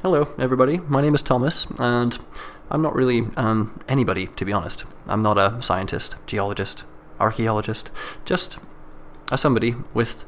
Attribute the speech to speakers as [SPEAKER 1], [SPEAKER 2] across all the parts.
[SPEAKER 1] Hello, everybody. My name is Thomas, and I'm not really anybody, to be honest. I'm not a scientist, geologist, archaeologist, just a somebody with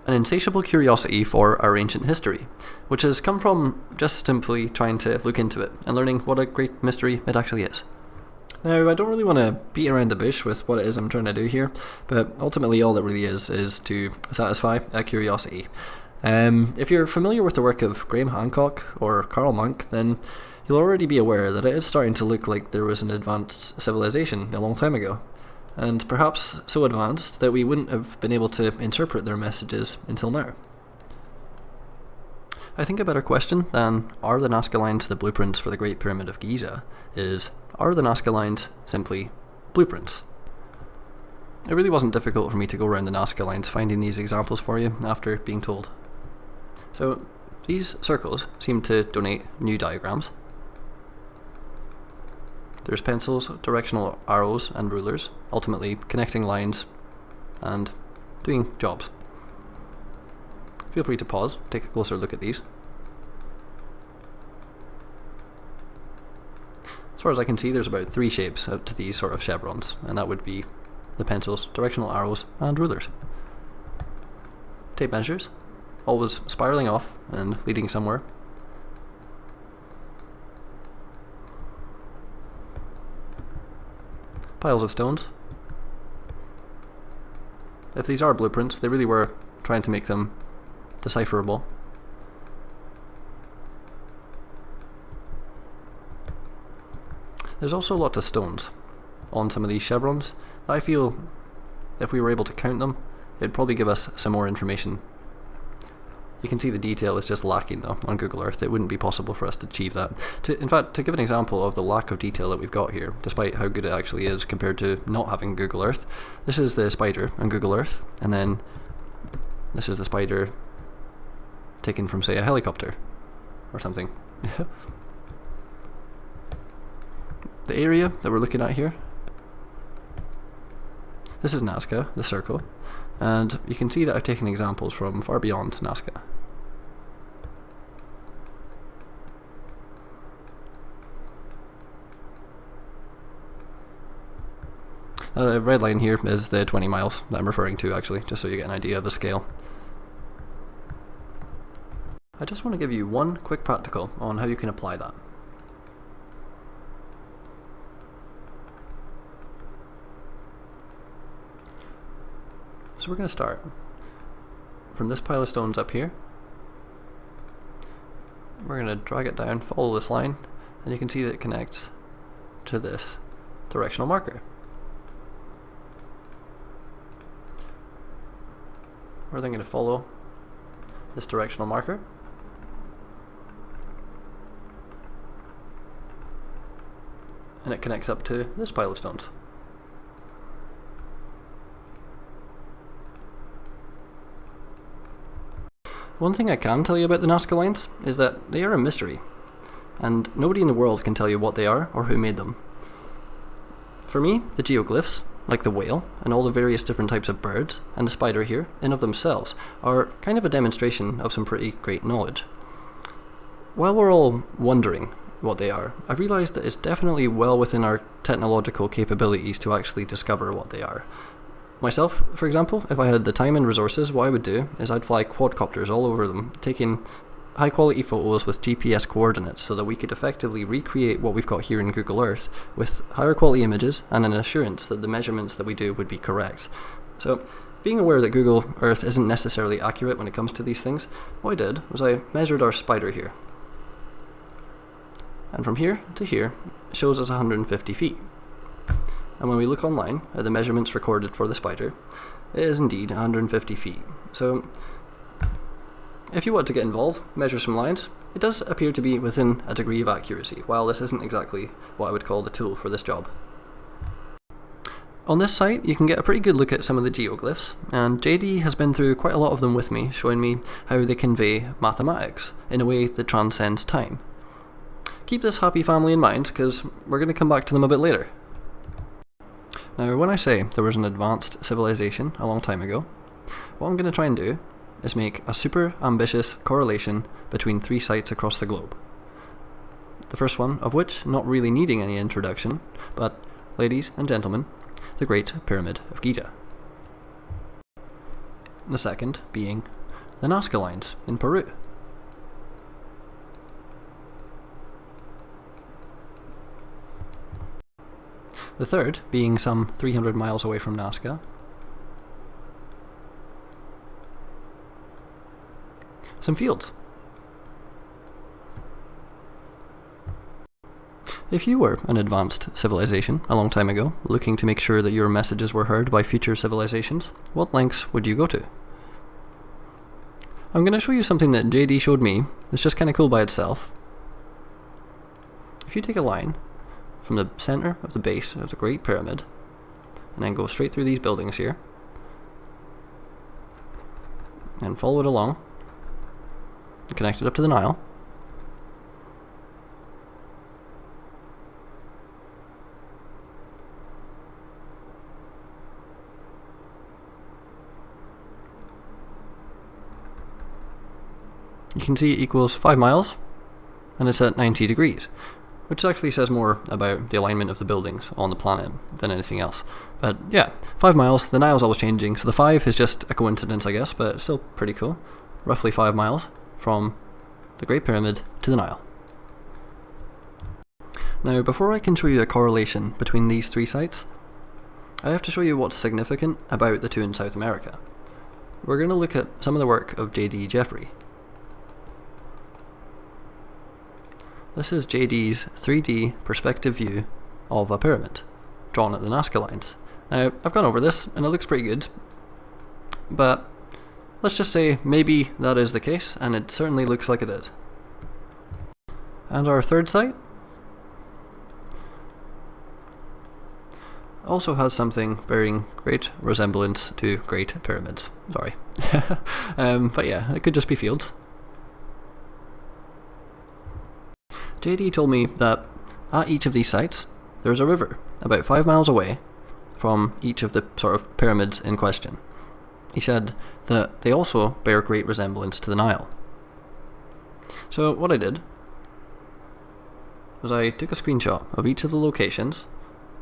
[SPEAKER 1] an insatiable curiosity for our ancient history, which has come from just simply trying to look into it and learning what a great mystery it actually is. Now, I don't really want to beat around the bush with what it is I'm trying to do here, but ultimately all it really is to satisfy a curiosity. If you're familiar with the work of Graham Hancock or Karl Monk, then you'll already be aware that it is starting to look like there was an advanced civilization a long time ago, and perhaps so advanced that we wouldn't have been able to interpret their messages until now. I think a better question than are the Nazca lines the blueprints for the Great Pyramid of Giza is, are the Nazca lines simply blueprints? It really wasn't difficult for me to go around the Nazca lines finding these examples for you after being told. So these circles seem to donate new diagrams. There's pencils, directional arrows and rulers, ultimately connecting lines and doing jobs. Feel free to pause, take a closer look at these. As far as I can see, there's about 3 shapes out to these sort of chevrons, and that would be the pencils, directional arrows, and rulers. Tape measures, always spiraling off and leading somewhere. Piles of stones. If these are blueprints, they really were trying to make them decipherable. There's also lots of stones on some of these chevrons that I feel if we were able to count them, it'd probably give us some more information. You can see the detail is just lacking though on Google Earth. It wouldn't be possible for us to achieve that. In fact, to give an example of the lack of detail that we've got here, despite how good it actually is compared to not having Google Earth, this is the spider on Google Earth, and then this is the spider taken from, say, a helicopter or something. The area that we're looking at here, this is Nazca, the circle, and you can see that I've taken examples from far beyond Nazca. The red line here is the 20 miles that I'm referring to, actually, just so you get an idea of the scale. I just want to give you one quick practical on how you can apply that. So we're going to start from this pile of stones up here. We're going to drag it down, follow this line, and you can see that it connects to this directional marker. We're then going to follow this directional marker, and it connects up to this pile of stones. One thing I can tell you about the Nazca lines is that they are a mystery, and nobody in the world can tell you what they are or who made them. For me, the geoglyphs, like the whale and all the various different types of birds, and the spider here, in of themselves, are kind of a demonstration of some pretty great knowledge. While we're all wondering what they are, I've realised that it's definitely well within our technological capabilities to actually discover what they are. Myself, for example, if I had the time and resources, what I would do is I'd fly quadcopters all over them, taking high quality photos with GPS coordinates so that we could effectively recreate what we've got here in Google Earth with higher quality images and an assurance that the measurements that we do would be correct. So, being aware that Google Earth isn't necessarily accurate when it comes to these things, what I did was I measured our spider here. And from here to here, it shows us 150 feet. And when we look online at the measurements recorded for the spider, it is indeed 150 feet. So, if you want to get involved, measure some lines, it does appear to be within a degree of accuracy, while this isn't exactly what I would call the tool for this job. On this site, you can get a pretty good look at some of the geoglyphs, and JD has been through quite a lot of them with me, showing me how they convey mathematics in a way that transcends time. Keep this happy family in mind, because we're going to come back to them a bit later. Now, when I say there was an advanced civilization a long time ago, what I'm going to try and do is make a super ambitious correlation between 3 sites across the globe. The first one of which not really needing any introduction, but, ladies and gentlemen, the Great Pyramid of Giza. The second being the Nazca Lines in Peru. The third being some 300 miles away from Nazca, some fields. If you were an advanced civilization a long time ago, looking to make sure that your messages were heard by future civilizations, what lengths would you go to? I'm going to show you something that JD showed me that's just kind of cool by itself. If you take a line from the center of the base of the Great Pyramid and then go straight through these buildings here and follow it along and connect it up to the Nile, you can see it equals 5 miles, and it's at 90 degrees, which actually says more about the alignment of the buildings on the planet than anything else. But yeah, 5 miles, the Nile's always changing, so the 5 is just a coincidence, I guess, but it's still pretty cool. Roughly 5 miles from the Great Pyramid to the Nile. Now, before I can show you a correlation between these 3 sites, I have to show you what's significant about the 2 in South America. We're going to look at some of the work of J.D. Jeffrey. This is JD's 3D perspective view of a pyramid, drawn at the Nazca Lines. Now, I've gone over this, and it looks pretty good, but let's just say maybe that is the case, and it certainly looks like it is. And our third site also has something bearing great resemblance to Great Pyramids. Sorry. But yeah, it could just be fields. JD told me that at each of these sites there's a river about 5 miles away from each of the sort of pyramids in question. He said that they also bear great resemblance to the Nile. So what I did was I took a screenshot of each of the locations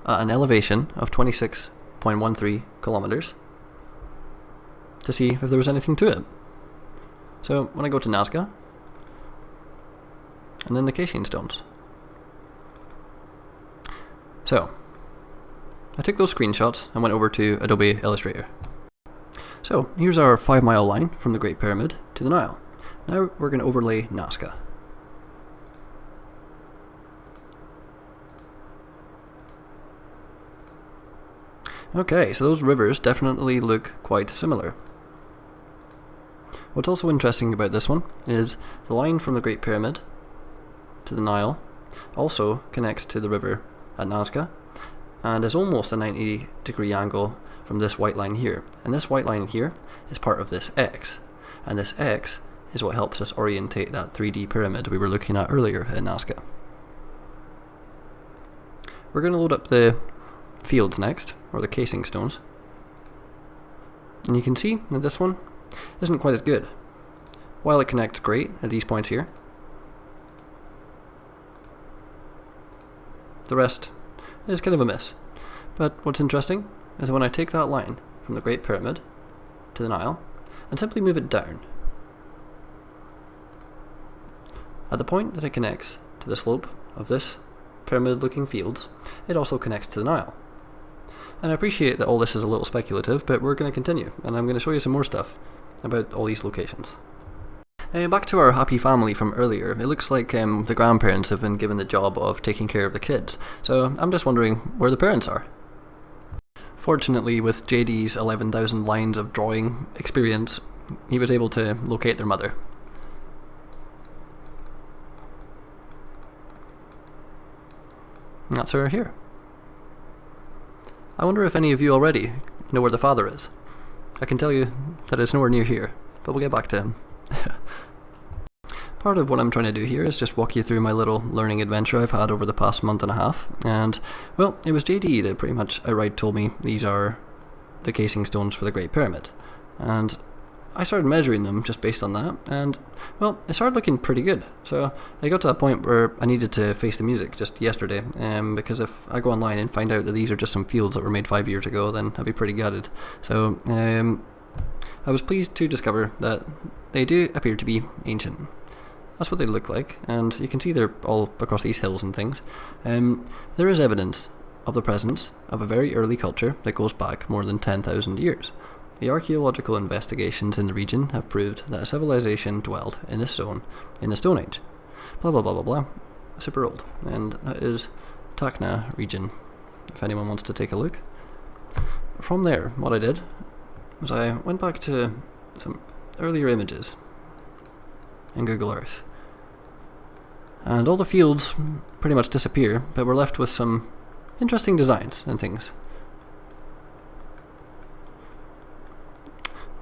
[SPEAKER 1] at an elevation of 26.13 kilometers to see if there was anything to it. So when I go to Nazca, and then the casing stones. So, I took those screenshots and went over to Adobe Illustrator. So, here's our 5 mile line from the Great Pyramid to the Nile. Now we're going to overlay Nazca. Okay, so those rivers definitely look quite similar. What's also interesting about this one is the line from the Great Pyramid to the Nile also connects to the river at Nazca and is almost a 90-degree angle from this white line here. And this white line here is part of this X, and this X is what helps us orientate that 3D pyramid we were looking at earlier at Nazca. We're going to load up the fields next, or the casing stones, and you can see that this one isn't quite as good. While it connects great at these points here, the rest is kind of a miss. But what's interesting is when I take that line from the Great Pyramid to the Nile and simply move it down, at the point that it connects to the slope of this pyramid-looking fields, it also connects to the Nile. And I appreciate that all this is a little speculative, but we're going to continue, and I'm going to show you some more stuff about all these locations. Back to our happy family from earlier, it looks like the grandparents have been given the job of taking care of the kids, so I'm just wondering where the parents are. Fortunately, with JD's 11,000 lines of drawing experience, he was able to locate their mother. And that's her here. I wonder if any of you already know where the father is. I can tell you that it's nowhere near here, but we'll get back to him. Part of what I'm trying to do here is just walk you through my little learning adventure I've had over the past month and a half, and, well, it was JD that pretty much outright told me these are the casing stones for the Great Pyramid, and I started measuring them just based on that, and, well, it started looking pretty good. So I got to a point where I needed to face the music just yesterday, because if I go online and find out that these are just some fields that were made 5 years ago, then I'd be pretty gutted. So I was pleased to discover that they do appear to be ancient. That's what they look like, and you can see they're all across these hills and things. There is evidence of the presence of a very early culture that goes back more than 10,000 years. The archaeological investigations in the region have proved that a civilization dwelled in the Stone Age. Blah blah blah blah blah. Super old. And that is Tacna region, if anyone wants to take a look. From there, what I did was I went back to some earlier images in Google Earth. And all the fields pretty much disappear, but we're left with some interesting designs and things.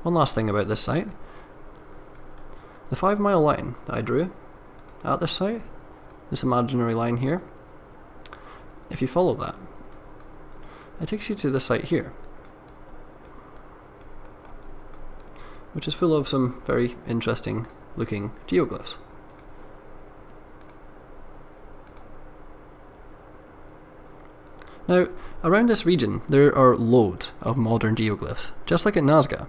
[SPEAKER 1] One last thing about this site. The 5-mile line that I drew at this site, this imaginary line here, if you follow that, it takes you to this site here, which is full of some very interesting looking geoglyphs. Now, around this region, there are loads of modern geoglyphs, just like at Nazca.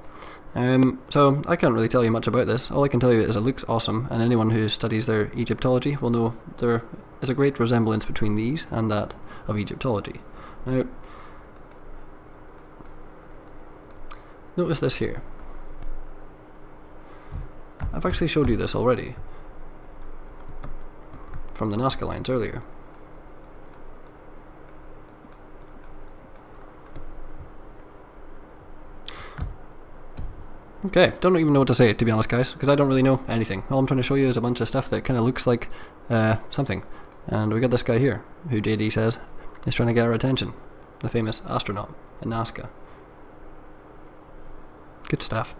[SPEAKER 1] So I can't really tell you much about this. All I can tell you is it looks awesome, and anyone who studies their Egyptology will know there is a great resemblance between these and that of Egyptology. Now, notice this here. I've actually showed you this already from the Nazca lines earlier. Okay, don't even know what to say, to be honest, guys, because I don't really know anything. All I'm trying to show you is a bunch of stuff that kind of looks like something. And we got this guy here, who JD says is trying to get our attention. The famous astronaut in Nazca. Good stuff.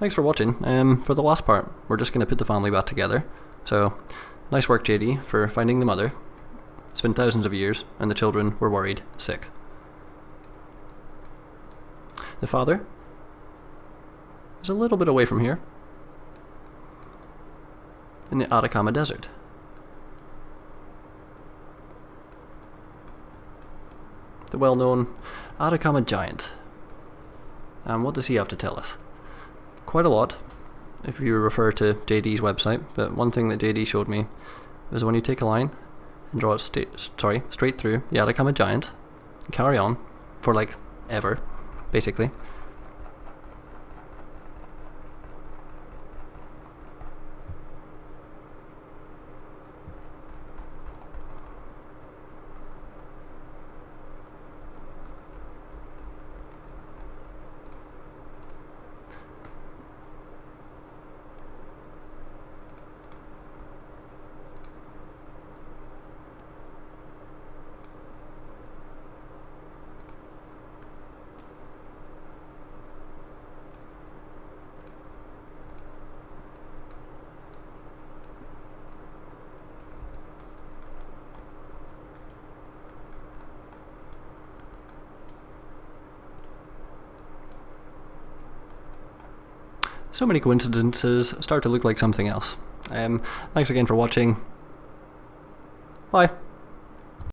[SPEAKER 1] Thanks for watching. For the last part, we're just going to put the family back together. So, nice work, JD, for finding the mother. It's been thousands of years, and the children were worried sick. The father is a little bit away from here, in the Atacama Desert. The well-known Atacama Giant. And what does he have to tell us? Quite a lot, if you refer to JD's website, but one thing that JD showed me was when you take a line and draw it straight through the Atacama Giant, and carry on for like ever, basically. So many coincidences start to look like something else. Thanks again for watching. Bye.